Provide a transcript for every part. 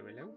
hello.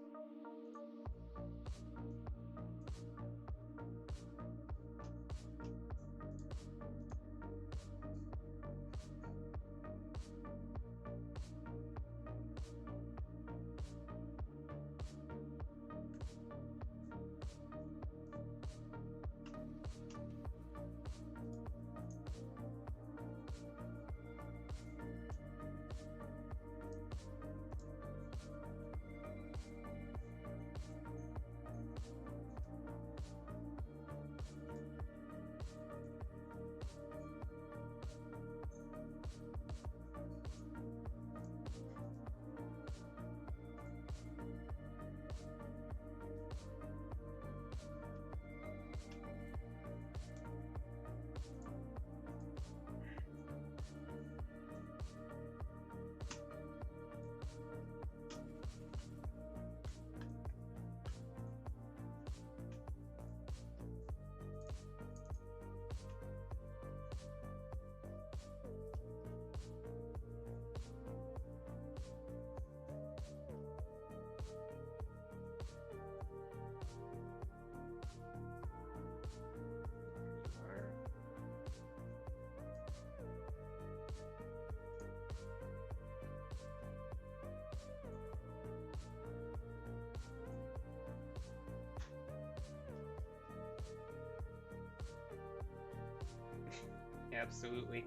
Absolutely.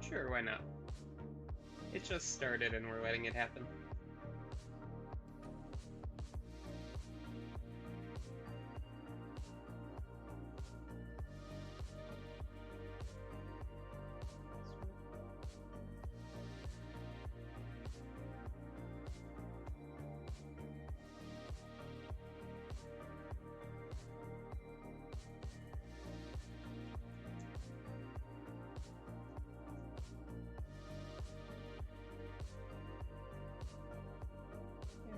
Sure, why not? It just started and we're letting it happen.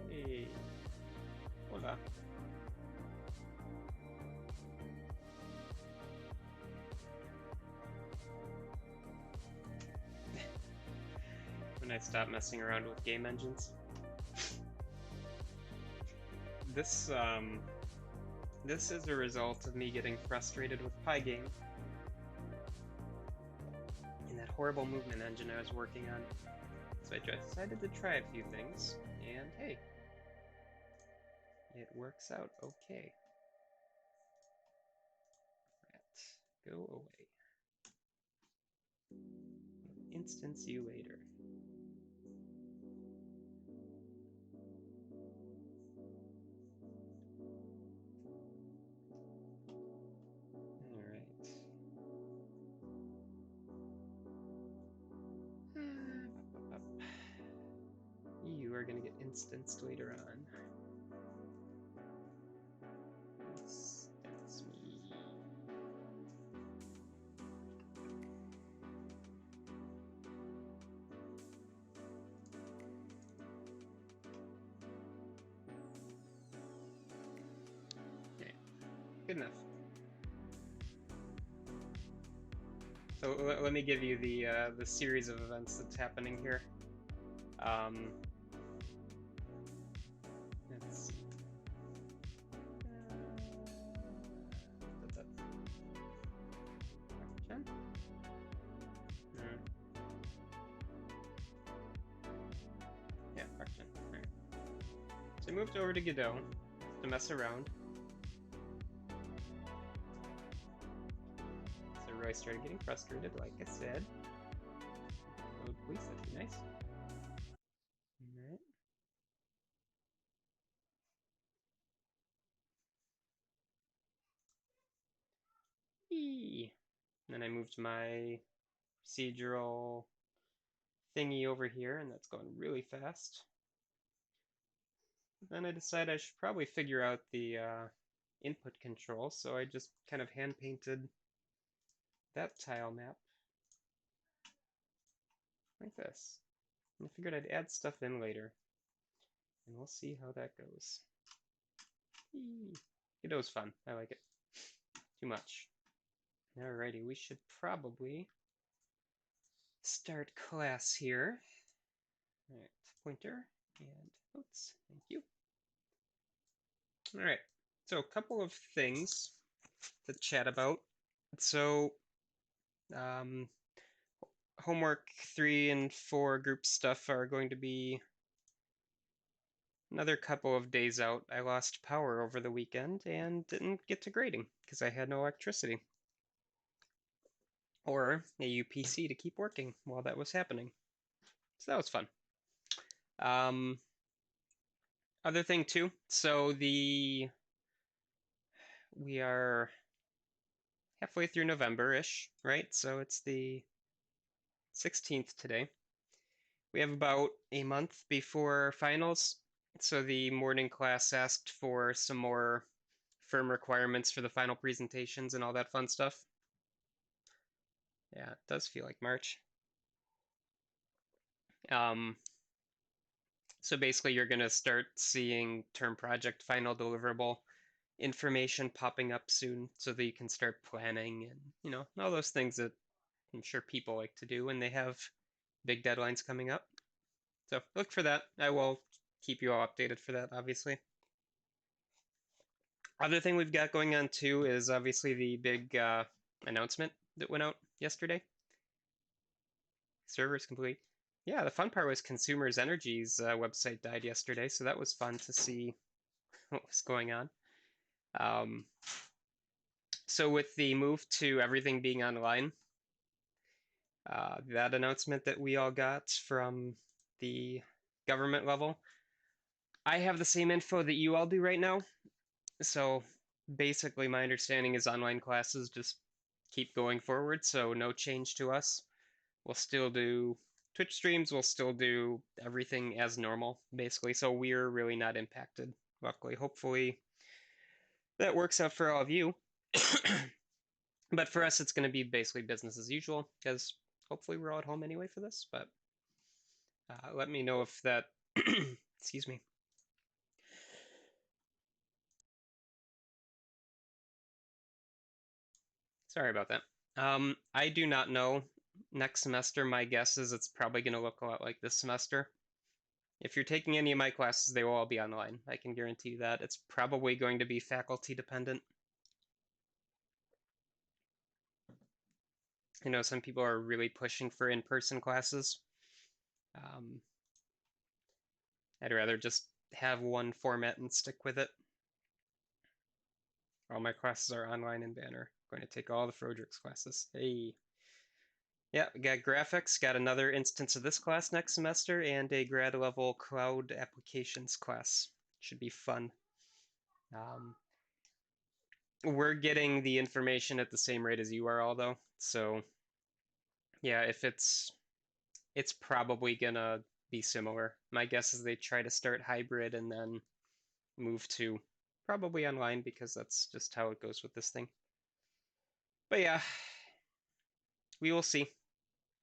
Hey. Hola. When I stop messing around with game engines. This is a result of me getting frustrated with Pygame and that horrible movement engine I was working on. So I just decided to try a few things, and hey, it works out okay. Rat, go away. I'll instance you later. You are going to get instanced later on. Instance me. Okay, good enough. So let me give you the series of events that's happening here. Let's see. Yeah, fraction. Right. So I moved over to Godot to mess around. So Roy started getting frustrated, like I said. please. That'd be nice. All right. Eee. And then I moved my procedural thingy over here, and that's going really fast. Then I decided I should probably figure out the input control, so I just kind of hand painted that tile map like this. And I figured I'd add stuff in later, and we'll see how that goes. It was fun. I like it. Too much. Alrighty, we should probably start class here. Alright, pointer, and oops, thank you. Alright, so a couple of things to chat about. So, homework 3 and 4 group stuff are going to be another couple of days out. I lost power over the weekend and didn't get to grading because I had no electricity or a UPC to keep working while that was happening. So that was fun. Other thing too, so we are halfway through November-ish, right? So it's the 16th today. We have about a month before finals, so the morning class asked for some more firm requirements for the final presentations and all that fun stuff. Yeah, it does feel like March. So basically you're going to start seeing term project final deliverable information popping up soon so that you can start planning and, you know, all those things that I'm sure people like to do when they have big deadlines coming up. So look for that. I will keep you all updated for that, obviously. Other thing we've got going on too is obviously the big announcement that went out yesterday. Servers complete. Yeah, the fun part was Consumers Energy's website died yesterday, so that was fun to see what was going on. So with the move to everything being online, that announcement that we all got from the government level, I have the same info that you all do right now. So basically my understanding is online classes just keep going forward, so no change to us. We'll still do Twitch streams, we'll still do everything as normal, basically, so we're really not impacted, luckily. Hopefully that works out for all of you. But for us, it's going to be basically business as usual, because hopefully we're all at home anyway for this, but let me know if that, excuse me. Sorry about that. I do not know. Next semester, my guess is it's probably going to look a lot like this semester. If you're taking any of my classes, they will all be online. I can guarantee you that. It's probably going to be faculty dependent. I know some people are really pushing for in-person classes. I'd rather just have one format and stick with it. All my classes are online in Banner. I'm going to take all the Frodrix classes. Hey. Yeah, we got graphics, got another instance of this class next semester, and a grad level cloud applications class. Should be fun. We're getting the information at the same rate as you are all though. So yeah, if it's probably gonna be similar. My guess is they try to start hybrid and then move to probably online because that's just how it goes with this thing. But yeah, we will see.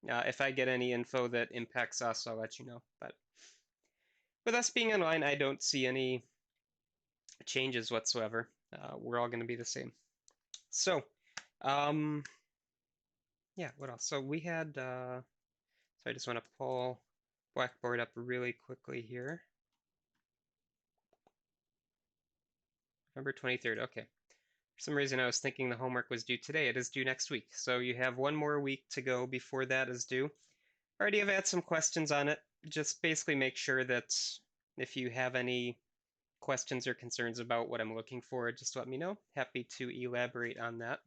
If I get any info that impacts us, I'll let you know. But with us being online, I don't see any changes whatsoever. We're all going to be the same. So, yeah, what else? So we had, so I just want to pull Blackboard up really quickly here. November 23rd, okay. For some reason I was thinking the homework was due today. It is due next week. So you have one more week to go before that is due. Already have had some questions on it. Just basically make sure that if you have any questions or concerns about what I'm looking for, just let me know. Happy to elaborate on that.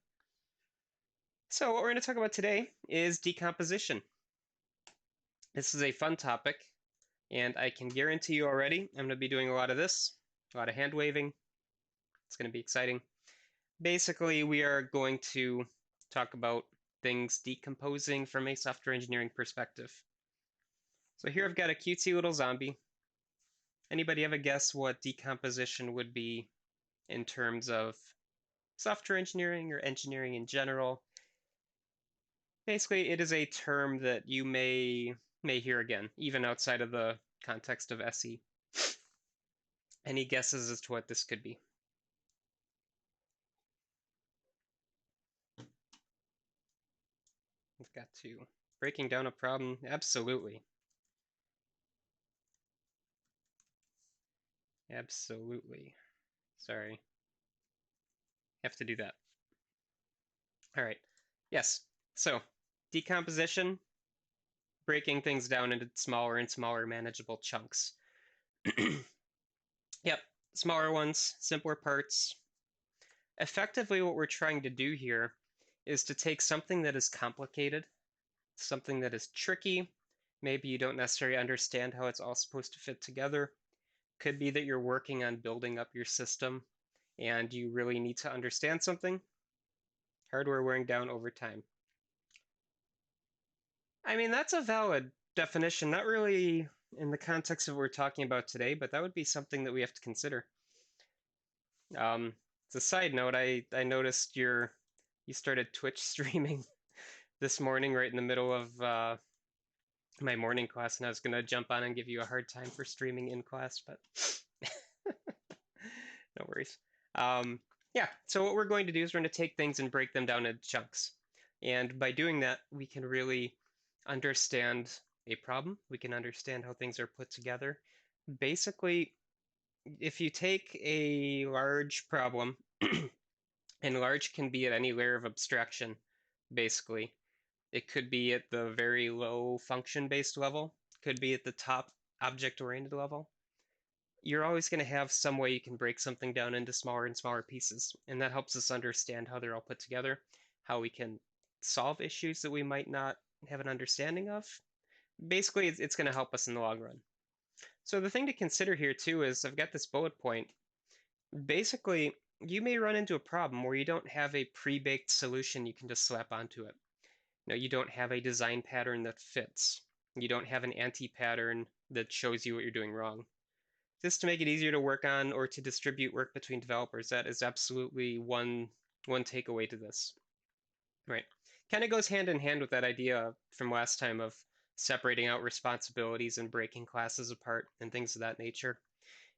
So what we're going to talk about today is decomposition. This is a fun topic, and I can guarantee you already I'm going to be doing a lot of this, a lot of hand waving. It's going to be exciting. Basically, we are going to talk about things decomposing from a software engineering perspective. So here I've got a cutesy little zombie. Anybody have a guess what decomposition would be in terms of software engineering or engineering in general? Basically, it is a term that you may hear again, even outside of the context of SE. Any guesses as to what this could be? We've got to breaking down a problem. Absolutely. Absolutely. Sorry. Have to do that. All right. Yes. So, decomposition, breaking things down into smaller and smaller manageable chunks. Yep. Smaller ones, simpler parts. Effectively, what we're trying to do here is to take something that is complicated, something that is tricky. Maybe you don't necessarily understand how it's all supposed to fit together. Could be that you're working on building up your system and you really need to understand something. Hardware wearing down over time. I mean, that's a valid definition, not really in the context of what we're talking about today, but that would be something that we have to consider. As a side note, I noticed you started Twitch streaming this morning right in the middle of my morning class, and I was gonna jump on and give you a hard time for streaming in class, but no worries. Yeah, so what we're going to do is we're going to take things and break them down into chunks. And by doing that, we can really understand a problem. We can understand how things are put together. Basically, if you take a large problem, and large can be at any layer of abstraction, basically. It could be at the very low function-based level, could be at the top object-oriented level. You're always going to have some way you can break something down into smaller and smaller pieces, and that helps us understand how they're all put together, how we can solve issues that we might not have an understanding of. Basically, it's going to help us in the long run. So the thing to consider here too is I've got this bullet point. Basically, you may run into a problem where you don't have a pre-baked solution you can just slap onto it. You don't have a design pattern that fits. You don't have an anti-pattern that shows you what you're doing wrong. Just to make it easier to work on or to distribute work between developers, that is absolutely one takeaway to this. Right. Kind of goes hand in hand with that idea from last time of separating out responsibilities and breaking classes apart and things of that nature.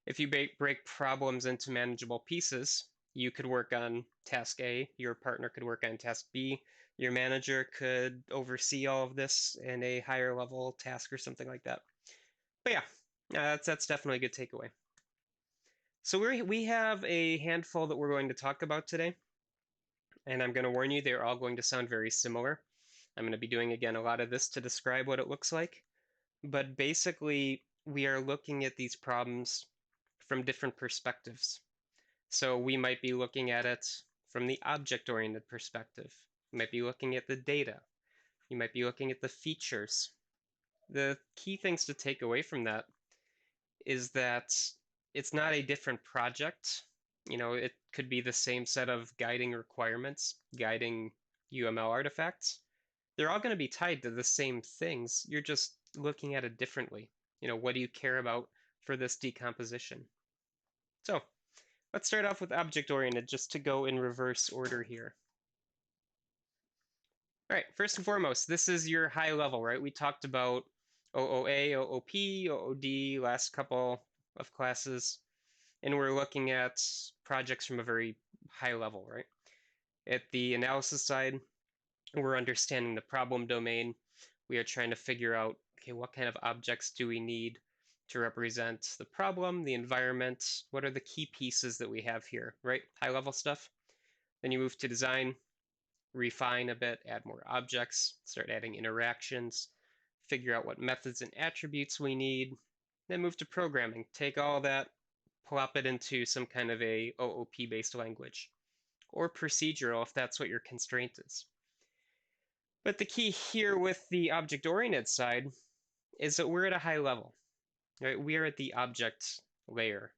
If you break problems into manageable pieces, you could work on task A, your partner could work on task B, your manager could oversee all of this in a higher level task or something like that. But yeah, that's definitely a good takeaway. So we have a handful that we're going to talk about today, and I'm going to warn you, they're all going to sound very similar. I'm going to be doing, again, a lot of this to describe what it looks like. But basically, we are looking at these problems from different perspectives. So we might be looking at it from the object-oriented perspective. You might be looking at the data. You might be looking at the features. The key things to take away from that is that it's not a different project. It could be the same set of guiding requirements, guiding UML artifacts. They're all going to be tied to the same things. You're just looking at it differently. What do you care about for this decomposition? So let's start off with object-oriented, just to go in reverse order here. All right, first and foremost, this is your high level, right? We talked about OOA, OOP, OOD last couple of classes, and we're looking at projects from a very high level, right? At the analysis side, we're understanding the problem domain. We are trying to figure out, okay, what kind of objects do we need to represent the problem, the environment? What are the key pieces that we have here, right? High level stuff. Then you move to design, refine a bit, add more objects, start adding interactions, figure out what methods and attributes we need, then move to programming. Take all that, plop it into some kind of a OOP-based language, or procedural if that's what your constraint is. But the key here with the object-oriented side is that we're at a high level, right? We are at the object layer.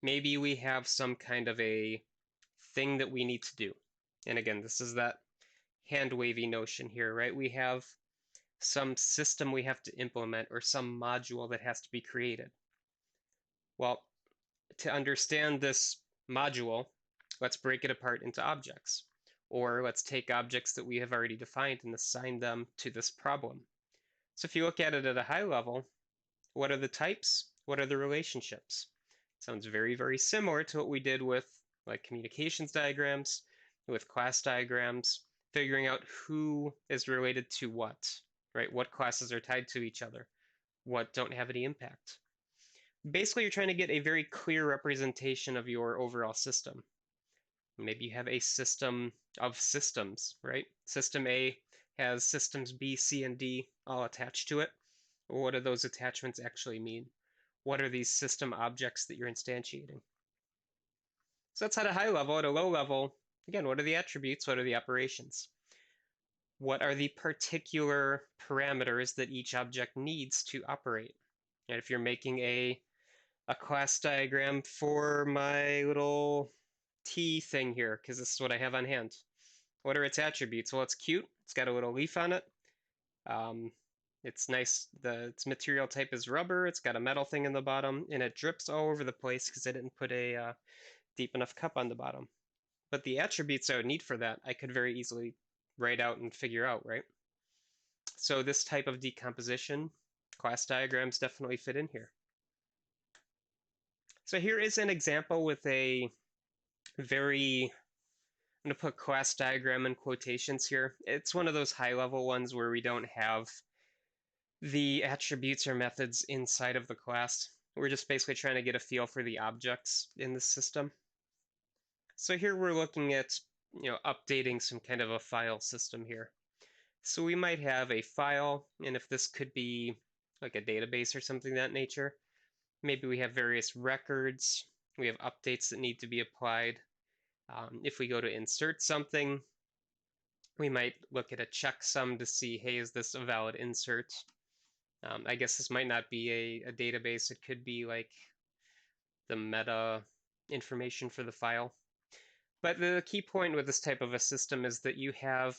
Maybe we have some kind of a thing that we need to do. And again, this is that hand wavy notion here, right? We have some system we have to implement or some module that has to be created. Well, to understand this module, let's break it apart into objects. Or let's take objects that we have already defined and assign them to this problem. So if you look at it at a high level, what are the types? What are the relationships? Sounds very, very similar to what we did with like communications diagrams, with class diagrams, figuring out who is related to what, right? What classes are tied to each other, what don't have any impact. Basically, you're trying to get a very clear representation of your overall system. Maybe you have a system of systems, right? System A has systems B, C, and D all attached to it. What do those attachments actually mean? What are these system objects that you're instantiating? So that's at a high level. At a low level, again, what are the attributes? What are the operations? What are the particular parameters that each object needs to operate? And if you're making a class diagram for my little T thing here, because this is what I have on hand. What are its attributes? Well, it's cute. It's got a little leaf on it. It's nice. Its material type is rubber. It's got a metal thing in the bottom, and it drips all over the place because I didn't put a deep enough cup on the bottom. But the attributes I would need for that, I could very easily write out and figure out, right? So this type of decomposition, class diagrams definitely fit in here. So here is an example with a very, I'm going to put class diagram in quotations here. It's one of those high-level ones where we don't have the attributes or methods inside of the class. We're just basically trying to get a feel for the objects in the system. So here we're looking at, updating some kind of a file system here. So we might have a file, and if this could be like a database or something of that nature, maybe we have various records, we have updates that need to be applied. If we go to insert something, we might look at a checksum to see, hey, is this a valid insert? I guess this might not be a database. It could be like the meta information for the file. But the key point with this type of a system is that you have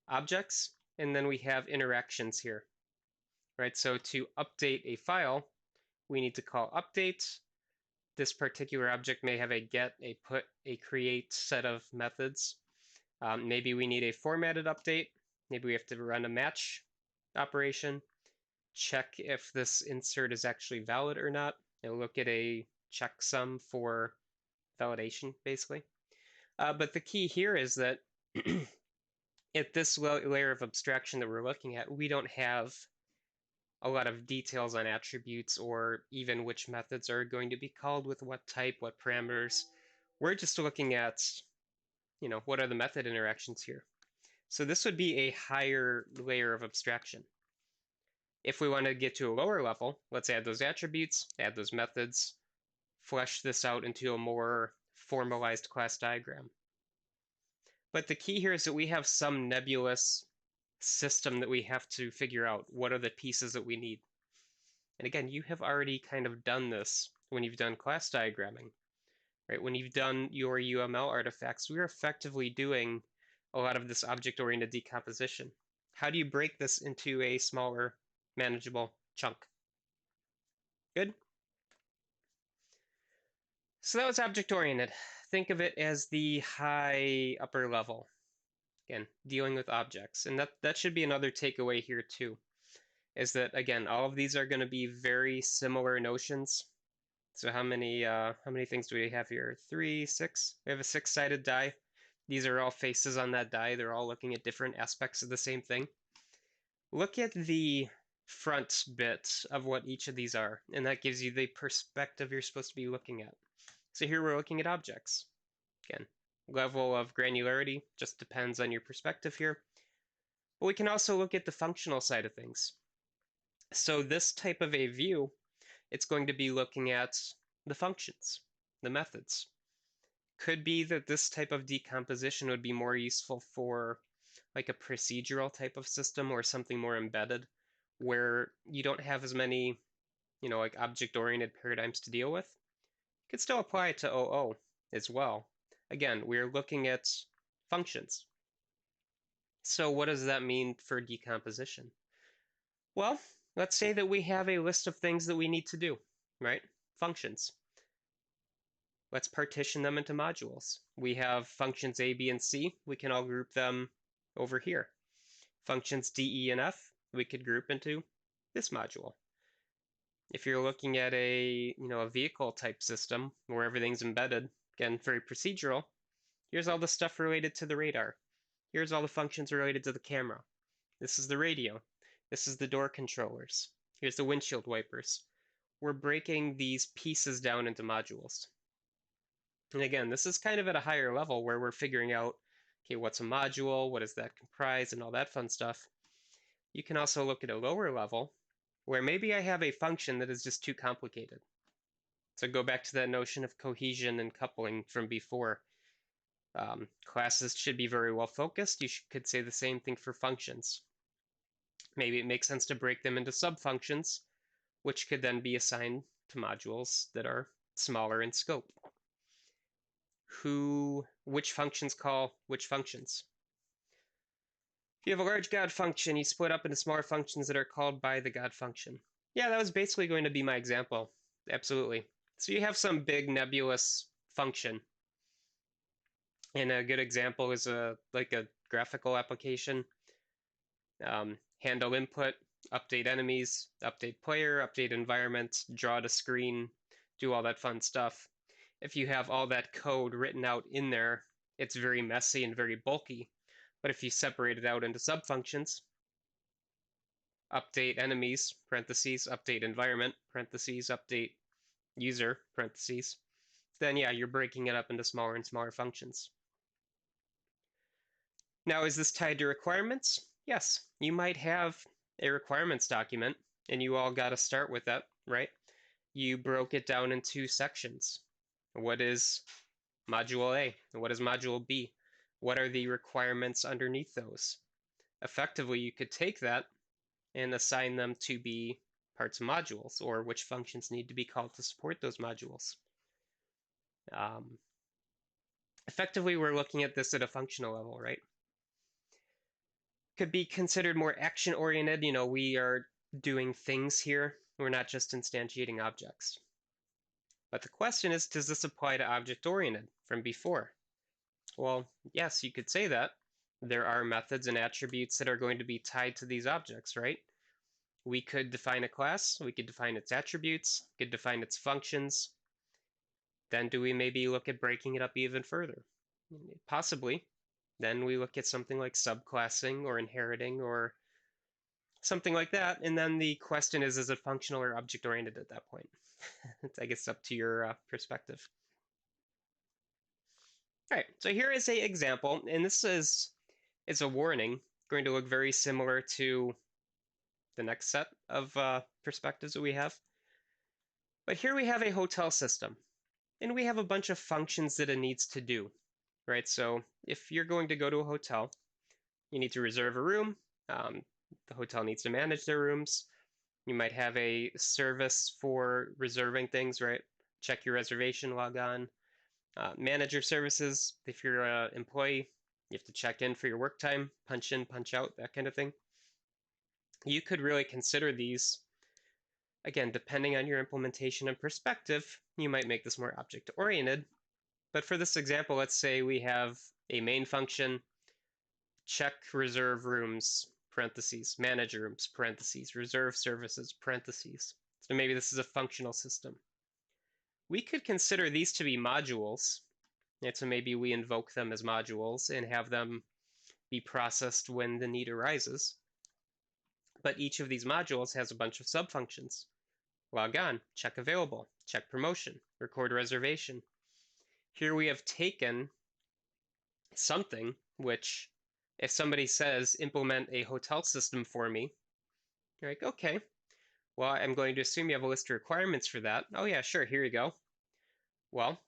objects, and then we have interactions here, right? So to update a file, we need to call update. This particular object may have a get, a put, a create set of methods. Maybe we need a formatted update. Maybe we have to run a match operation, check if this insert is actually valid or not, and look at a checksum for validation, basically. But the key here is that at this layer of abstraction that we're looking at, we don't have a lot of details on attributes or even which methods are going to be called with what type, what parameters. We're just looking at, what are the method interactions here. So this would be a higher layer of abstraction. If we want to get to a lower level, let's add those attributes, add those methods, flesh this out into a more formalized class diagram. But the key here is that we have some nebulous system that we have to figure out. What are the pieces that we need? And again, you have already kind of done this when you've done class diagramming, right? When you've done your UML artifacts, we're effectively doing a lot of this object-oriented decomposition. How do you break this into a smaller, manageable chunk? Good? So that was object-oriented. Think of it as the high upper level. Again, dealing with objects. And that should be another takeaway here too, is that, again, all of these are going to be very similar notions. So how many things do we have here? 3, 6? We have a 6-sided die. These are all faces on that die. They're all looking at different aspects of the same thing. Look at the front bit of what each of these are, and that gives you the perspective you're supposed to be looking at. So here we're looking at objects. Again, level of granularity just depends on your perspective here. But we can also look at the functional side of things. So this type of a view, it's going to be looking at the functions, the methods. Could be that this type of decomposition would be more useful for like a procedural type of system or something more embedded where you don't have as many, like object-oriented paradigms to deal with, you could still apply it to OO as well. Again, we're looking at functions. So what does that mean for decomposition? Well, let's say that we have a list of things that we need to do, right? Functions. Let's partition them into modules. We have functions A, B, and C. We can all group them over here. Functions D, E, and F, we could group into this module. If you're looking at a vehicle type system where everything's embedded, again, very procedural, here's all the stuff related to the radar. Here's all the functions related to the camera. This is the radio. This is the door controllers. Here's the windshield wipers. We're breaking these pieces down into modules. And again, this is kind of at a higher level where we're figuring out, okay, what's a module? What does that comprise? And all that fun stuff. You can also look at a lower level where maybe I have a function that is just too complicated. So go back to that notion of cohesion and coupling from before. Classes should be very well focused. You could say the same thing for functions. Maybe it makes sense to break them into subfunctions, which could then be assigned to modules that are smaller in scope. Which functions call which functions? If you have a large God function, you split up into smaller functions that are called by the God function. Yeah, that was basically going to be my example. Absolutely. So you have some big nebulous function. And a good example is like a graphical application. Handle input, update enemies, update player, update environment, draw to screen, do all that fun stuff. If you have all that code written out in there, it's very messy and very bulky. But if you separate it out into subfunctions, update enemies, parentheses, update environment, parentheses, update user, parentheses, then yeah, you're breaking it up into smaller and smaller functions. Now, is this tied to requirements? Yes, you might have a requirements document, and you all got to start with that, right? You broke it down into sections. What is Module A? What is Module B? What are the requirements underneath those? Effectively, you could take that and assign them to be parts of modules, or which functions need to be called to support those modules. Effectively, we're looking at this at a functional level, right? Could be considered more action-oriented. We are doing things here. We're not just instantiating objects. But the question is, does this apply to object-oriented from before? Well, yes, you could say that. There are methods and attributes that are going to be tied to these objects, right? We could define a class, we could define its attributes, we could define its functions. Then do we maybe look at breaking it up even further? Possibly. Then we look at something like subclassing or inheriting or something like that. And then the question is it functional or object-oriented at that point? I guess up to your perspective. All right, so here is an example, and this is a warning, going to look very similar to the next set of perspectives that we have. But here we have a hotel system, and we have a bunch of functions that it needs to do, right? So if you're going to go to a hotel, you need to reserve a room. The hotel needs to manage their rooms. You might have a service for reserving things, right? Check your reservation, log on. Manager services, if you're an employee, you have to check in for your work time, punch in, punch out, that kind of thing. You could really consider these, again, depending on your implementation and perspective, you might make this more object-oriented. But for this example, let's say we have a main function, check reserve rooms, parentheses, manage rooms, parentheses, reserve services, parentheses. So maybe this is a functional system. We could consider these to be modules, and so maybe we invoke them as modules and have them be processed when the need arises. But each of these modules has a bunch of subfunctions. Log on, check available, check promotion, record reservation. Here we have taken something which, if somebody says, implement a hotel system for me, you're like, okay, well, I'm going to assume you have a list of requirements for that. Oh yeah, sure, here you go. Well,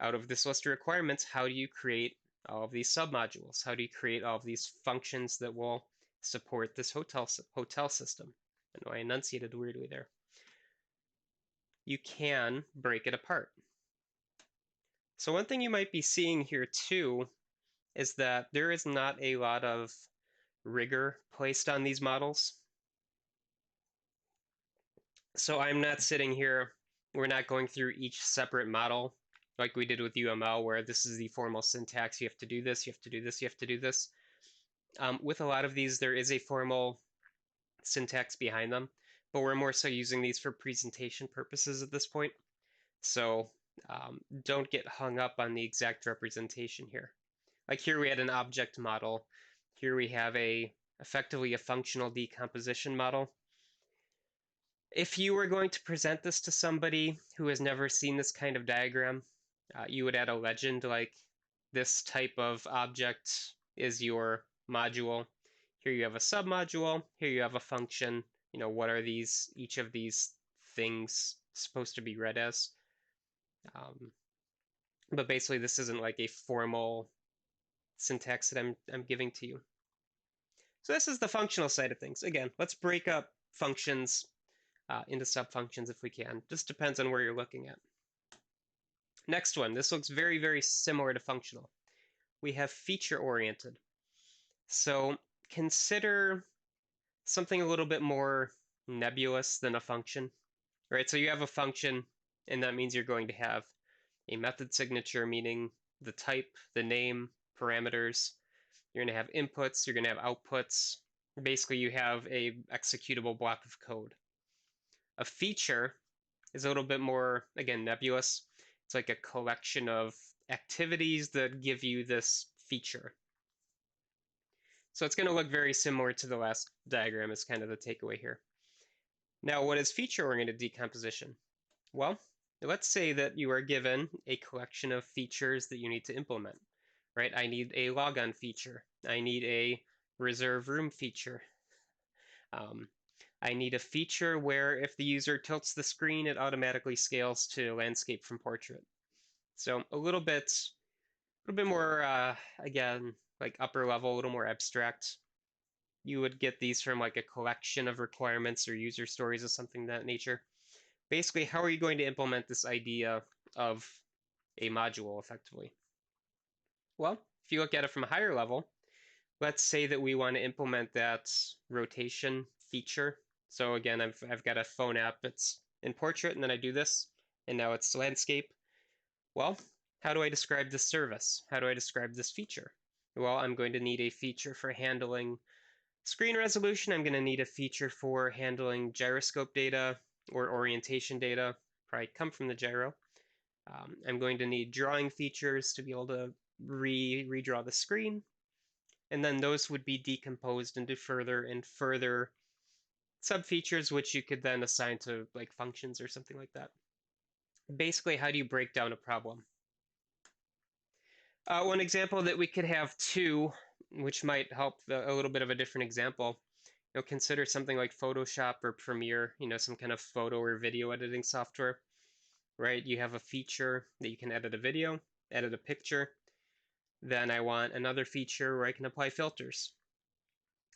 out of this list of requirements, how do you create all of these submodules? How do you create all of these functions that will support this hotel system? I know I enunciated weirdly there. You can break it apart. So one thing you might be seeing here too is that there is not a lot of rigor placed on these models. So I'm not sitting here, we're not going through each separate model like we did with UML, where this is the formal syntax, you have to do this, you have to do this, you have to do this. With a lot of these, there is a formal syntax behind them, but we're more so using these for presentation purposes at this point. So don't get hung up on the exact representation here. Like here we had an object model. Here we have effectively a functional decomposition model. If you were going to present this to somebody who has never seen this kind of diagram, you would add a legend like this type of object is your module. Here you have a submodule. Here you have a function. You know, what are each of these things supposed to be read as? But basically, this isn't like a formal syntax that I'm giving to you. So this is the functional side of things. Again, let's break up functions into subfunctions if we can. Just depends on where you're looking at. Next one, this looks very, very similar to functional. We have feature-oriented. So consider something a little bit more nebulous than a function, right? So you have a function, and that means you're going to have a method signature, meaning the type, the name, parameters. You're going to have inputs, you're going to have outputs. Basically, you have a executable block of code. A feature is a little bit more, again, nebulous. It's like a collection of activities that give you this feature. So it's going to look very similar to the last diagram is kind of the takeaway here. Now, what is feature-oriented decomposition? Well, let's say that you are given a collection of features that you need to implement, right? I need a logon feature. I need a reserve room feature. I need a feature where if the user tilts the screen, it automatically scales to landscape from portrait. So a little bit more, again, like upper level, a little more abstract. You would get these from like a collection of requirements or user stories or something of that nature. Basically, how are you going to implement this idea of a module effectively? Well, if you look at it from a higher level, let's say that we want to implement that rotation feature. So again, I've got a phone app that's in portrait, and then I do this, and now it's landscape. Well, how do I describe this service? How do I describe this feature? Well, I'm going to need a feature for handling screen resolution. I'm going to need a feature for handling gyroscope data or orientation data, probably come from the gyro. I'm going to need drawing features to be able to redraw the screen. And then those would be decomposed into further and further sub-features, which you could then assign to like functions or something like that. Basically, how do you break down a problem? One example that we could have too, which might help a little bit of a different example, consider something like Photoshop or Premiere, some kind of photo or video editing software, right? You have a feature that you can edit a video, edit a picture. Then I want another feature where I can apply filters.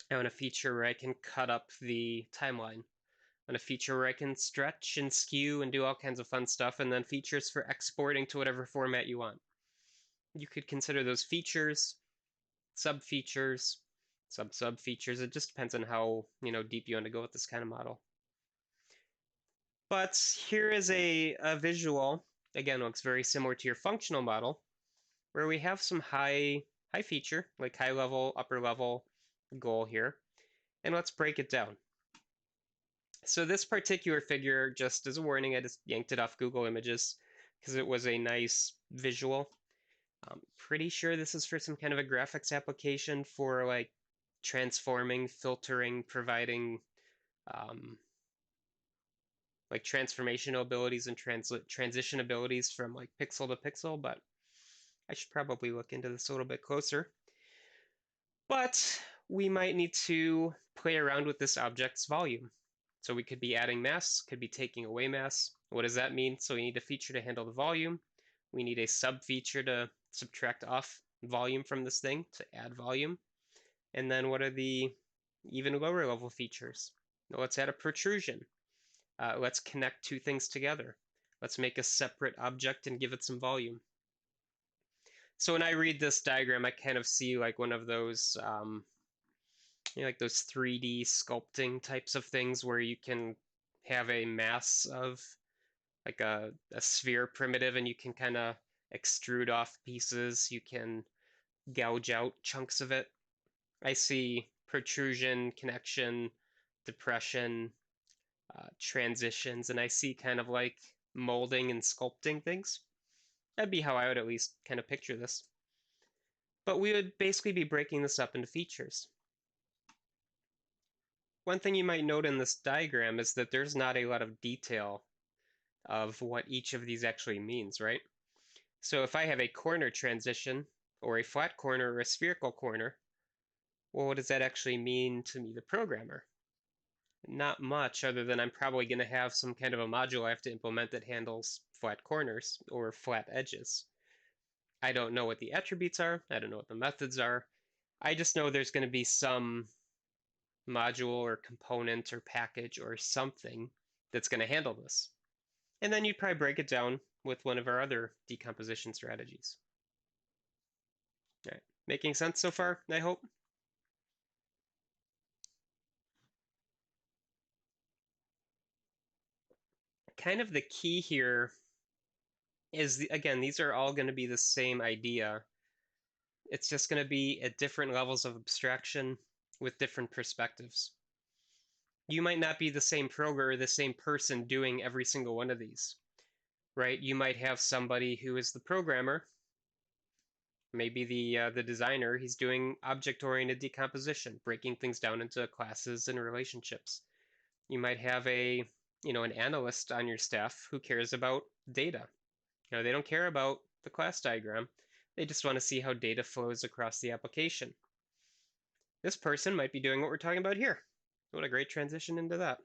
I want a feature where I can cut up the timeline. I want a feature where I can stretch and skew and do all kinds of fun stuff, and then features for exporting to whatever format you want. You could consider those features, sub-features, sub-sub-features. It just depends on how deep you want to go with this kind of model. But here is a visual, again, looks very similar to your functional model, where we have some high feature, like high level, upper level goal here. And let's break it down. So this particular figure, just as a warning, I just yanked it off Google Images because it was a nice visual. I'm pretty sure this is for some kind of a graphics application for like transforming, filtering, providing like transformational abilities and transition abilities from like pixel to pixel, but I should probably look into this a little bit closer. But we might need to play around with this object's volume. So we could be adding mass, could be taking away mass. What does that mean? So we need a feature to handle the volume. We need a sub feature to subtract off volume from this thing to add volume. And then what are the even lower level features? Let's add a protrusion. Let's connect two things together. Let's make a separate object and give it some volume. So when I read this diagram, I kind of see like one of those, like those 3D sculpting types of things where you can have a mass of like a sphere primitive and you can kind of extrude off pieces. You can gouge out chunks of it. I see protrusion, connection, depression, transitions, and I see kind of like molding and sculpting things. That'd be how I would at least kind of picture this. But we would basically be breaking this up into features. One thing you might note in this diagram is that there's not a lot of detail of what each of these actually means, right? So if I have a corner transition, or a flat corner, or a spherical corner, well, what does that actually mean to me, the programmer? Not much, other than I'm probably going to have some kind of a module I have to implement that handles flat corners or flat edges. I don't know what the attributes are. I don't know what the methods are. I just know there's going to be some module or component or package or something that's going to handle this. And then you'd probably break it down with one of our other decomposition strategies. All right, making sense so far, I hope? Kind of the key here is, again, these are all going to be the same idea. It's just going to be at different levels of abstraction with different perspectives. You might not be the same programmer or the same person doing every single one of these, right? You might have somebody who is the programmer, maybe the designer. He's doing object-oriented decomposition, breaking things down into classes and relationships. You might have an analyst on your staff who cares about data. They don't care about the class diagram. They just want to see how data flows across the application. This person might be doing what we're talking about here. What a great transition into that.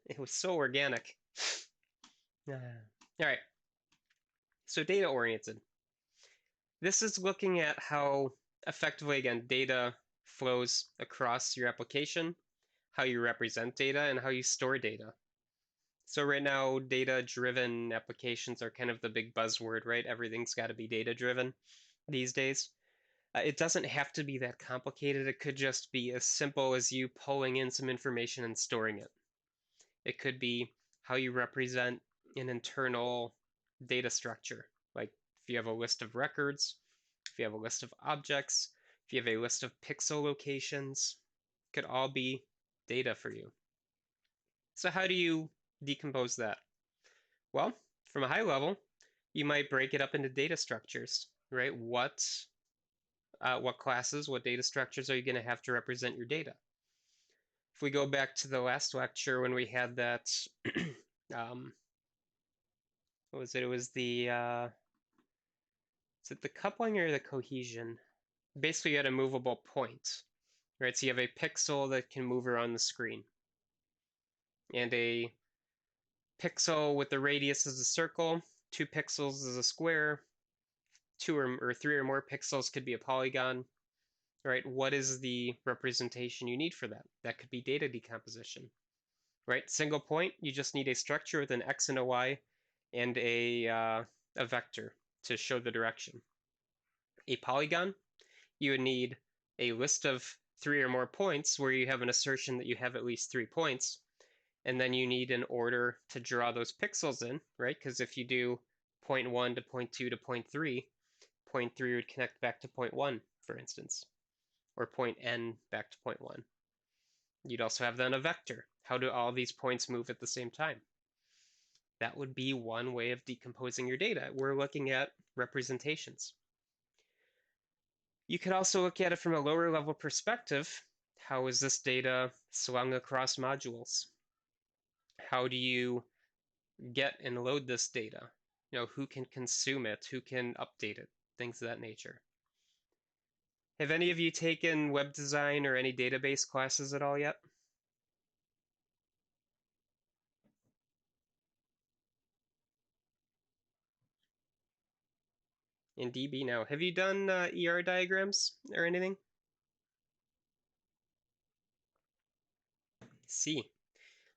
It was so organic. All right. So data oriented. This is looking at how effectively, again, data flows across your application, how you represent data, and how you store data. So right now, data-driven applications are kind of the big buzzword, right? Everything's got to be data-driven these days. It doesn't have to be that complicated. It could just be as simple as you pulling in some information and storing it. It could be how you represent an internal data structure. Like if you have a list of records, if you have a list of objects, if you have a list of pixel locations, it could all be data for you. So how do you decompose that? Well, from a high level, you might break it up into data structures, right? What classes, what data structures are you going to have to represent your data? If we go back to the last lecture when we had that, what was it? It was is it the coupling or the cohesion? Basically, you had a movable point, right? So you have a pixel that can move around the screen, and a pixel with the radius as a circle, 2 pixels as a square, 2 or 3 or more pixels could be a polygon, right? What is the representation you need for that? That could be data decomposition, right? Single point, you just need a structure with an x and a y and a vector to show the direction. A polygon, you would need a list of 3 or more points where you have an assertion that you have at least 3 points, and then you need an order to draw those pixels in, right? Because if you do point 1 to point 2 to point 3 would connect back to point 1, for instance, or point n back to point 1. You'd also have then a vector. How do all these points move at the same time? That would be one way of decomposing your data. We're looking at representations. You could also look at it from a lower level perspective. How is this data slung across modules? How do you get and load this data? Who can consume it? Who can update it? Things of that nature. Have any of you taken web design or any database classes at all yet? in DB now. Have you done ER diagrams or anything? C.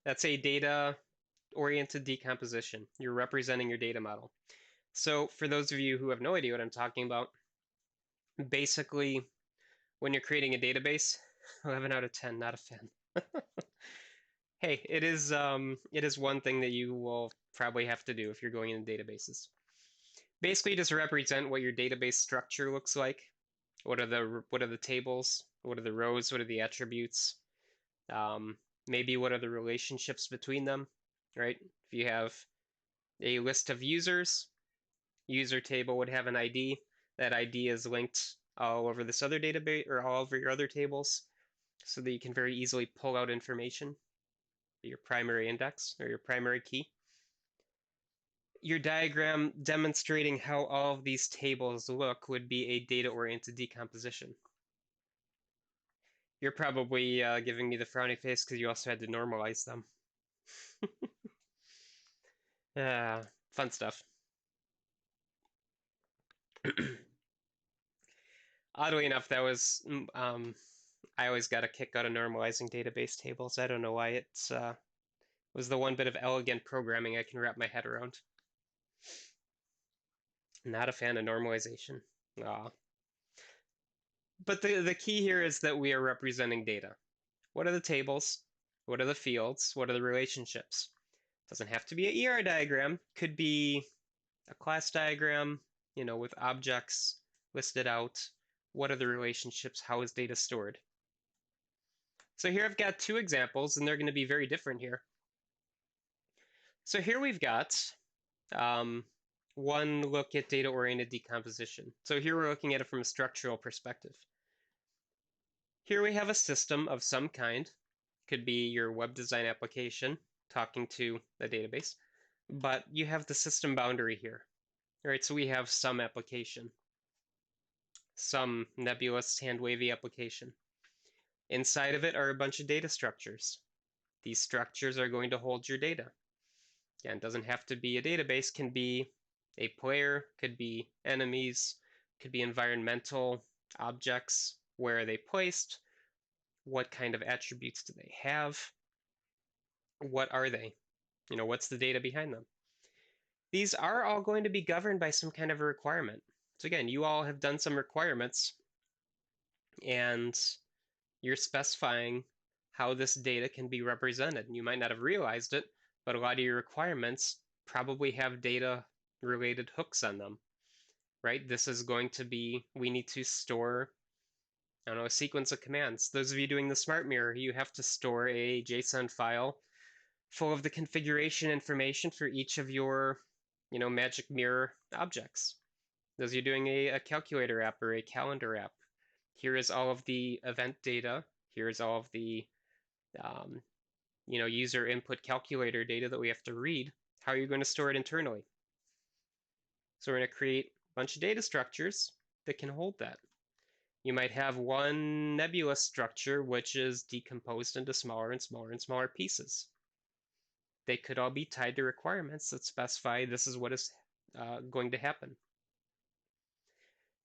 That's a data-oriented decomposition. You're representing your data model. So for those of you who have no idea what I'm talking about, basically, when you're creating a database, 11 out of 10, not a fan. Hey, it is one thing that you will probably have to do if you're going into databases. Basically, just represent what your database structure looks like. What are the tables? What are the rows? What are the attributes? Maybe what are the relationships between them, right? If you have a list of users, user table would have an ID. That ID is linked all over this other database or all over your other tables so that you can very easily pull out information, your primary index or your primary key. Your diagram demonstrating how all of these tables look would be a data-oriented decomposition. You're probably giving me the frowny face because you also had to normalize them. Fun stuff. Oddly enough, that was I always got a kick out of normalizing database tables. I don't know why. It's was the one bit of elegant programming I can wrap my head around. Not a fan of normalization. Aw. But the key here is that we are representing data. What are the tables? What are the fields? What are the relationships? Doesn't have to be an ER diagram. Could be a class diagram, with objects listed out. What are the relationships? How is data stored? So here I've got two examples, and they're going to be very different here. So here we've got one look at data-oriented decomposition. So here we're looking at it from a structural perspective. Here we have a system of some kind. Could be your web design application talking to a database, but you have the system boundary here. All right, so we have some application, some nebulous hand-wavy application. Inside of it are a bunch of data structures. These structures are going to hold your data. Again, it doesn't have to be a database, can be a player, could be enemies, could be environmental objects. Where are they placed? What kind of attributes do they have? What are they? What's the data behind them? These are all going to be governed by some kind of a requirement. So again, you all have done some requirements, and you're specifying how this data can be represented. You might not have realized it, but a lot of your requirements probably have data-related hooks on them, right? This is going to be, we need to store, I don't know, a sequence of commands. Those of you doing the smart mirror, you have to store a JSON file full of the configuration information for each of your, magic mirror objects. Those of you doing a calculator app or a calendar app, here is all of the event data. Here's all of the, user input calculator data that we have to read. How are you going to store it internally? So we're going to create a bunch of data structures that can hold that. You might have one nebulous structure which is decomposed into smaller and smaller and smaller pieces. They could all be tied to requirements that specify this is what is going to happen.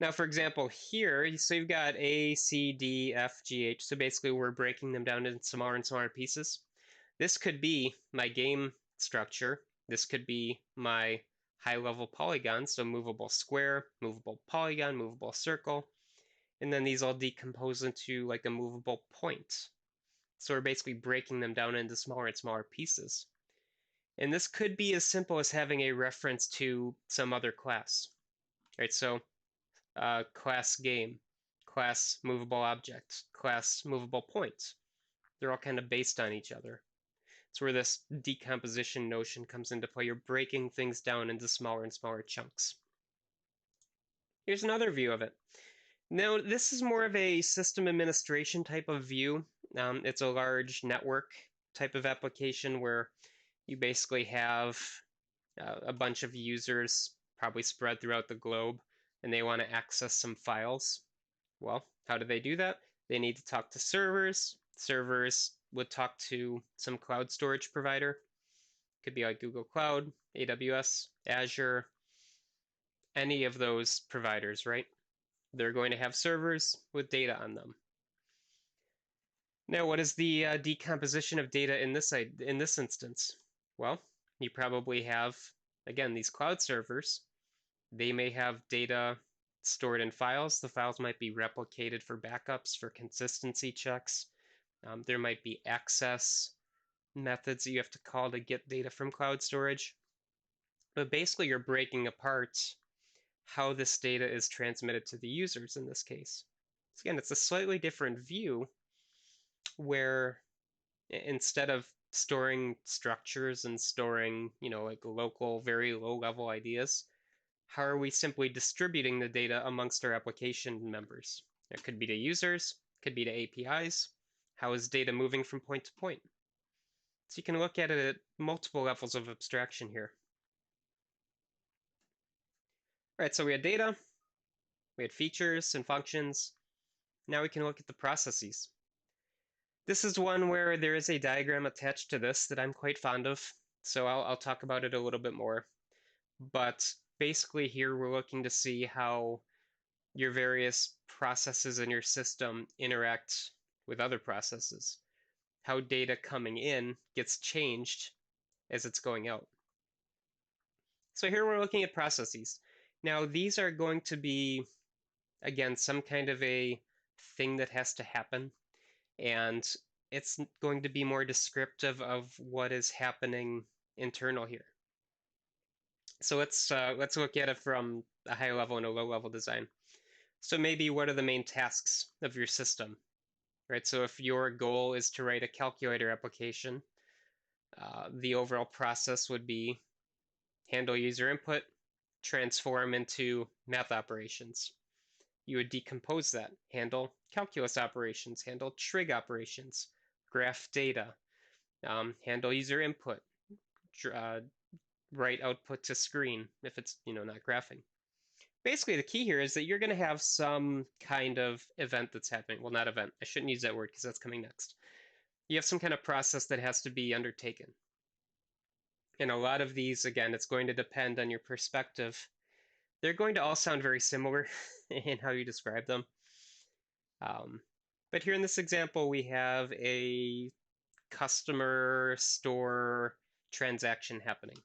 Now, for example, here, so you've got A, C, D, F, G, H. So basically, we're breaking them down into smaller and smaller pieces. This could be my game structure. This could be my high-level polygon, so movable square, movable polygon, movable circle. And then these all decompose into like a movable point. So we're basically breaking them down into smaller and smaller pieces. And this could be as simple as having a reference to some other class. Right, so class game, class movable object, class movable point. They're all kind of based on each other. It's where this decomposition notion comes into play. You're breaking things down into smaller and smaller chunks. Here's another view of it. Now, this is more of a system administration type of view. It's a large network type of application where you basically have a bunch of users probably spread throughout the globe, and they want to access some files. Well, how do they do that? They need to talk to servers. Servers would talk to some cloud storage provider. Could be like Google Cloud, AWS, Azure, any of those providers, right? They're going to have servers with data on them. Now, what is the decomposition of data in this instance? Well, you probably have, again, these cloud servers. They may have data stored in files. The files might be replicated for backups, for consistency checks. There might be access methods that you have to call to get data from cloud storage. But basically, you're breaking apart how this data is transmitted to the users in this case. So again, it's a slightly different view where instead of storing structures and storing, like local, very low level ideas, how are we simply distributing the data amongst our application members? It could be to users, could be to APIs. How is data moving from point to point? So you can look at it at multiple levels of abstraction here. All right, so we had data, we had features and functions. Now we can look at the processes. This is one where there is a diagram attached to this that I'm quite fond of, so I'll talk about it a little bit more. But basically here we're looking to see how your various processes in your system interact with other processes, how data coming in gets changed as it's going out. So here we're looking at processes. Now these are going to be, again, some kind of a thing that has to happen, and it's going to be more descriptive of what is happening internal here. So let's look at it from a high level and a low level design. So maybe what are the main tasks of your system, right? So if your goal is to write a calculator application, the overall process would be handle user input, transform into math operations. You would decompose that, handle calculus operations, handle trig operations, graph data, handle user input, write output to screen if it's not graphing. Basically, the key here is that you're going to have some kind of event that's happening. Well, not event. I shouldn't use that word because that's coming next. You have some kind of process that has to be undertaken. And a lot of these, again, it's going to depend on your perspective. They're going to all sound very similar in how you describe them. But here in this example, we have a customer store transaction happening,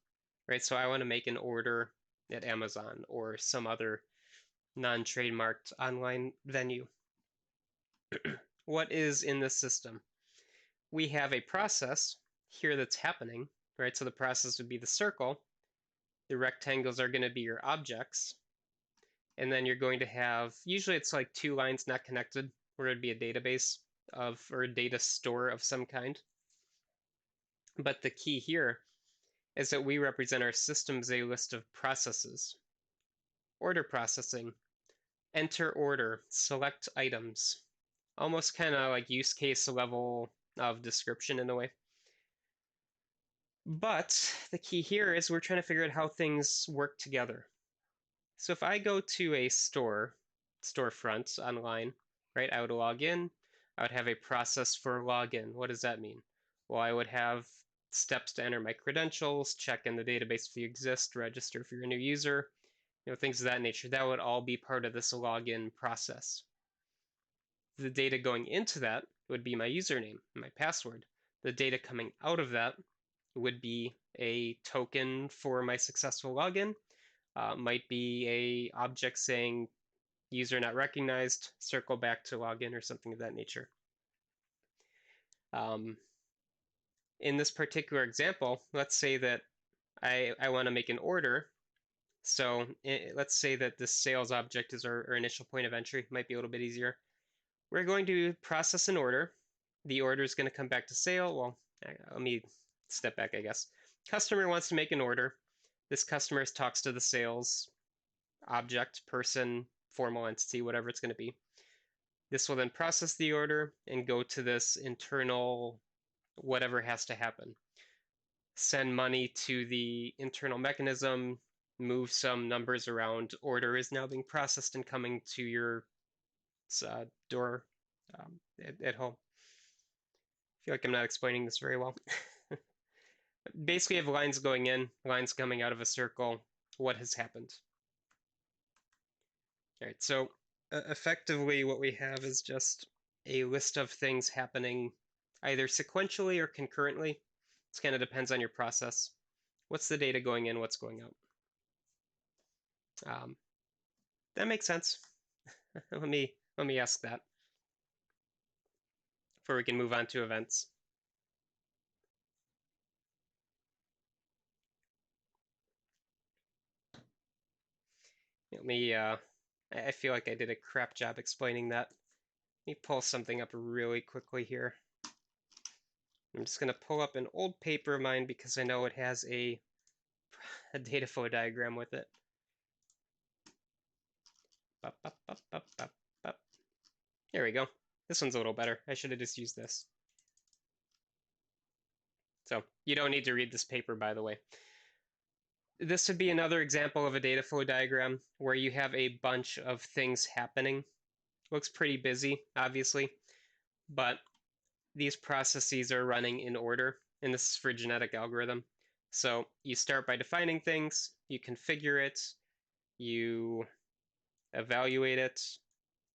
right? So I want to make an order at Amazon or some other non-trademarked online venue. What is in the system? We have a process here that's happening, right? So the process would be the circle. The rectangles are going to be your objects. And then you're going to have, usually it's like two lines not connected, where it'd be a database or a data store of some kind. But the key here is that we represent our system as a list of processes. Order processing, enter order, select items, almost kind of like use case level of description in a way. But the key here is we're trying to figure out how things work together. So if I go to a storefront online, right, I would log in. I would have a process for login. What does that mean? Well, I would have steps to enter my credentials, check in the database if you exist, register if you're a new user, things of that nature. That would all be part of this login process. The data going into that would be my username, my password. The data coming out of that would be a token for my successful login. Might be a object saying user not recognized, circle back to login or something of that nature. In this particular example, let's say that I want to make an order. So let's say that this sales object is our initial point of entry. Might be a little bit easier. We're going to process an order. The order is going to come back to sale. Well, let me step back, I guess. Customer wants to make an order. This customer talks to the sales object, person, formal entity, whatever it's going to be. This will then process the order and go to this internal whatever has to happen. Send money to the internal mechanism, move some numbers around. Order is now being processed and coming to your door at home. I feel like I'm not explaining this very well. Basically, you have lines going in, lines coming out of a circle. What has happened? All right, so effectively what we have is just a list of things happening either sequentially or concurrently. It kind of depends on your process. What's the data going in, what's going out? Um, that makes sense. let me ask that before we can move on to events. Let me I feel like I did a crap job explaining that. Let me pull something up really quickly here. I'm just going to pull up an old paper of mine because I know it has a data flow diagram with it. Bup, bup, bup, bup, bup, bup. There we go. This one's a little better. I should have just used this. So you don't need to read this paper, by the way. This would be another example of a data flow diagram where you have a bunch of things happening. Looks pretty busy, obviously, but these processes are running in order, and this is for genetic algorithm. So you start by defining things, you configure it, you evaluate it,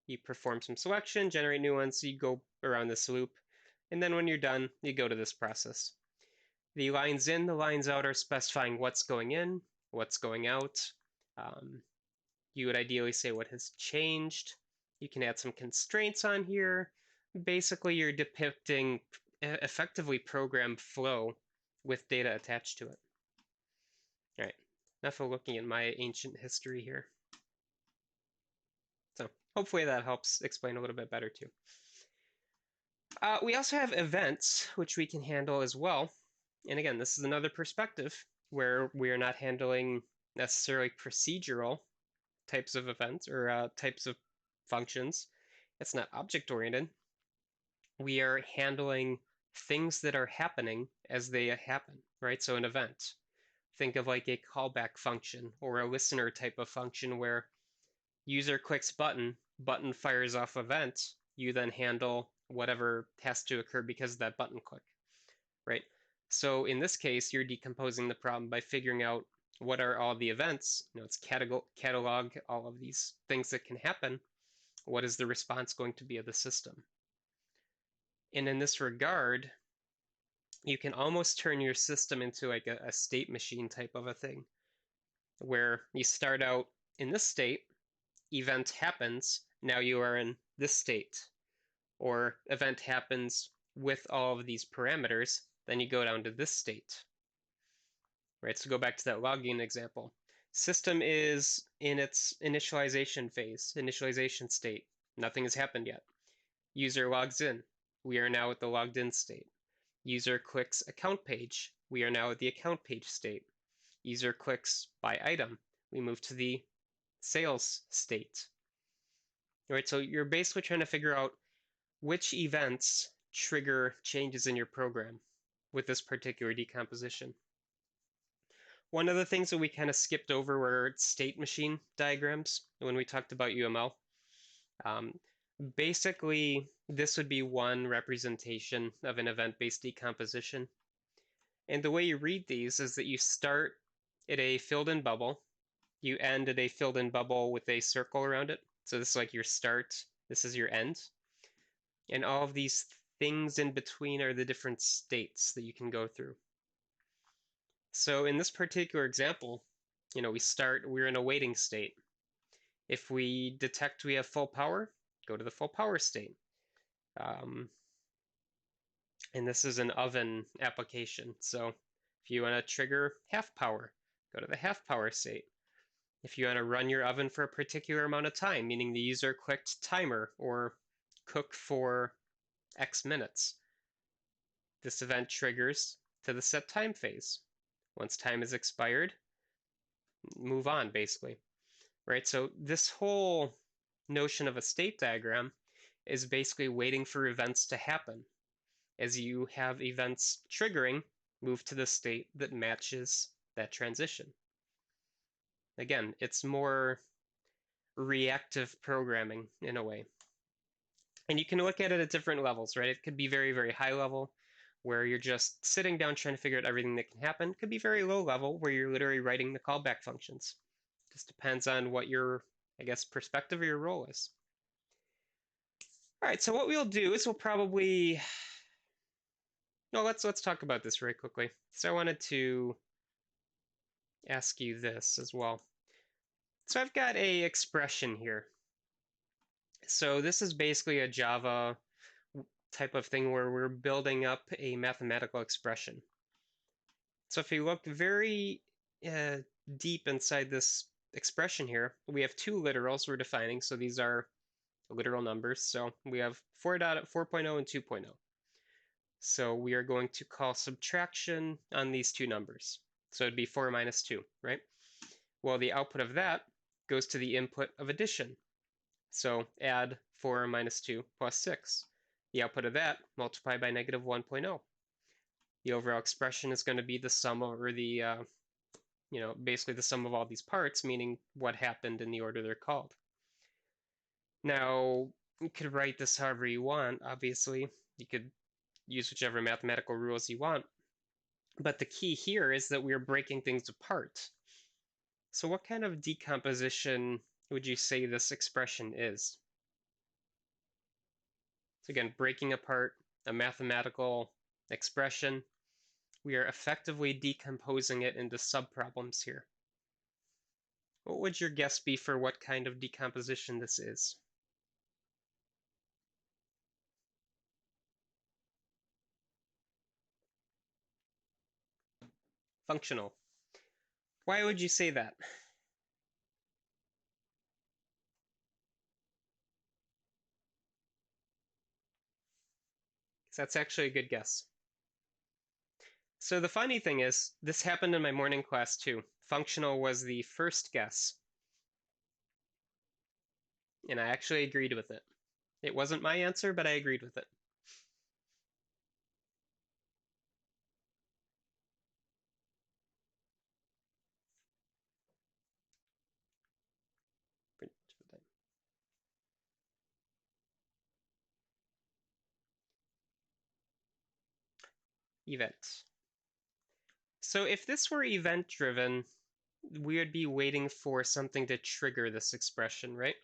you perform some selection, generate new ones, you go around this loop, and then when you're done, you go to this process. The lines in, the lines out are specifying what's going in, what's going out. You would ideally say what has changed. You can add some constraints on here. Basically, you're depicting effectively program flow with data attached to it. All right, enough of looking at my ancient history here. So hopefully that helps explain a little bit better too. We also have events, which we can handle as well. And again, this is another perspective where we are not handling necessarily procedural types of events or types of functions. It's not object-oriented. We are handling things that are happening as they happen, right? So an event. Think of like a callback function or a listener type of function where user clicks button, button fires off event, you then handle whatever has to occur because of that button click, right? So in this case, you're decomposing the problem by figuring out what are all the events. It's catalog all of these things that can happen. What is the response going to be of the system? And in this regard, you can almost turn your system into like a state machine type of a thing, where you start out in this state, event happens, now you are in this state. Or event happens with all of these parameters, then you go down to this state. Right, so go back to that login example. System is in its initialization phase, initialization state. Nothing has happened yet. User logs in. We are now at the logged in state. User clicks account page. We are now at the account page state. User clicks buy item. We move to the sales state. All right, so you're basically trying to figure out which events trigger changes in your program with this particular decomposition. One of the things that we kind of skipped over were state machine diagrams when we talked about UML. Basically, this would be one representation of an event-based decomposition. And the way you read these is that you start at a filled-in bubble, you end at a filled-in bubble with a circle around it. So this is like your start, this is your end. And all of these things in between are the different states that you can go through. So in this particular example, we're in a waiting state. If we detect we have full power, go to the full power state. And this is an oven application. So if you want to trigger half power, go to the half power state. If you want to run your oven for a particular amount of time, meaning the user clicked timer or cook for X minutes, this event triggers to the set time phase. Once time is expired, move on, basically. Right? So this whole notion of a state diagram is basically waiting for events to happen. As you have events triggering, move to the state that matches that transition. Again, it's more reactive programming in a way. And you can look at it at different levels, right? It could be very, very high level, where you're just sitting down trying to figure out everything that can happen. It could be very low level, where you're literally writing the callback functions. Just depends on what your I guess, perspective of your role is. All right, so what we'll do is we'll probably, no, let's talk about this very quickly. So I wanted to ask you this as well. So I've got a expression here. So this is basically a Java type of thing where we're building up a mathematical expression. So if you look very deep inside this expression here, we have two literals we're defining. So these are literal numbers. So we have 4.0 and 2.0. So we are going to call subtraction on these two numbers. So it'd be 4 minus 2, right? Well, the output of that goes to the input of addition. So add 4 minus 2 plus 6. The output of that multiplied by negative 1.0. The overall expression is going to be the sum over the, basically the sum of all these parts, meaning what happened in the order they're called. Now, you could write this however you want, obviously. You could use whichever mathematical rules you want. But the key here is that we're breaking things apart. So what kind of decomposition would you say this expression is? So again, breaking apart a mathematical expression, we are effectively decomposing it into subproblems here. What would your guess be for what kind of decomposition this is? Functional. Why would you say that? That's actually a good guess. So the funny thing is, this happened in my morning class too. Functional was the first guess. And I actually agreed with it. It wasn't my answer, but I agreed with it. Event. So if this were event-driven, we would be waiting for something to trigger this expression, right?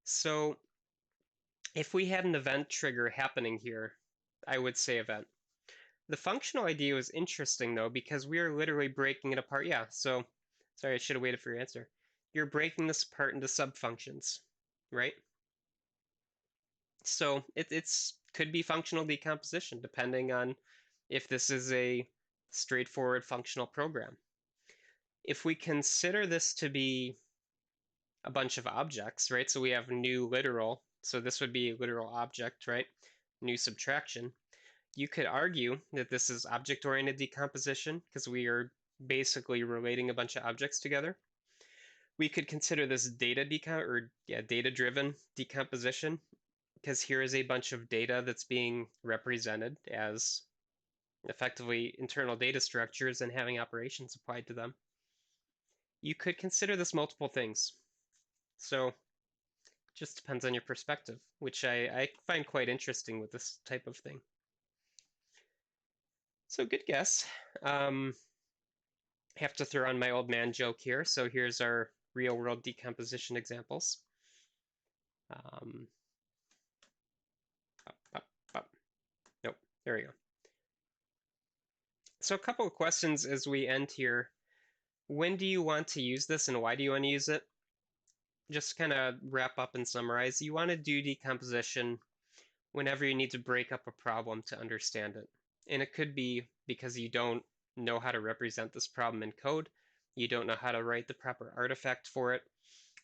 So if we had an event trigger happening here, I would say event. The functional idea was interesting though, because we are literally breaking it apart. Yeah, so sorry, I should have waited for your answer. You're breaking this apart into subfunctions, right? So it's could be functional decomposition depending on if this is a straightforward functional program. If we consider this to be a bunch of objects, right? So we have new literal, so this would be a literal object, right? New subtraction. You could argue that this is object-oriented decomposition because we are basically relating a bunch of objects together. We could consider this data-driven decomposition because here is a bunch of data that's being represented as effectively internal data structures and having operations applied to them. You could consider this multiple things. So it just depends on your perspective, which I find quite interesting with this type of thing. So good guess. Have to throw on my old man joke here. So here's our real world decomposition examples. Nope, there we go. So a couple of questions as we end here. When do you want to use this and why do you want to use it? Just kind of wrap up and summarize. You want to do decomposition whenever you need to break up a problem to understand it. And it could be because you don't know how to represent this problem in code, you don't know how to write the proper artifact for it,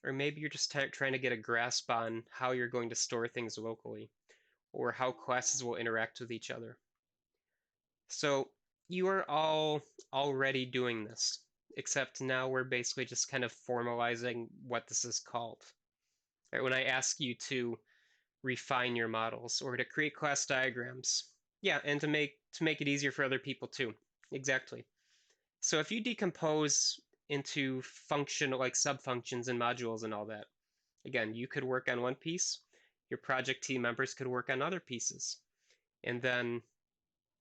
or maybe you're just trying to get a grasp on how you're going to store things locally, or how classes will interact with each other. So you are all already doing this, except now we're basically just kind of formalizing what this is called. Right? When I ask you to refine your models or to create class diagrams, yeah, and to make it easier for other people too. Exactly. So if you decompose into functional like subfunctions and modules and all that, again, you could work on one piece, your project team members could work on other pieces. And then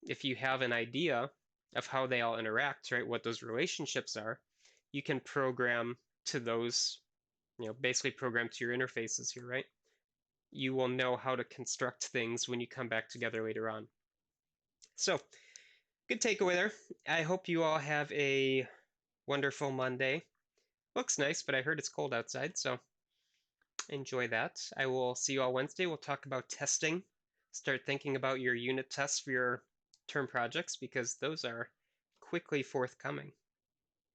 if you have an idea of how they all interact, right, what those relationships are, you can program to those basically programmed to your interfaces here, right? You will know how to construct things when you come back together later on. So, good takeaway there. I hope you all have a wonderful Monday. Looks nice, but I heard it's cold outside, so enjoy that. I will see you all Wednesday. We'll talk about testing. Start thinking about your unit tests for your term projects because those are quickly forthcoming,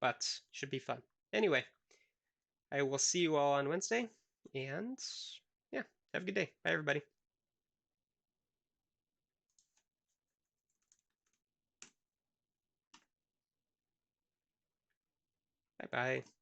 but should be fun. Anyway, I will see you all on Wednesday, and yeah, have a good day. Bye, everybody. Bye-bye.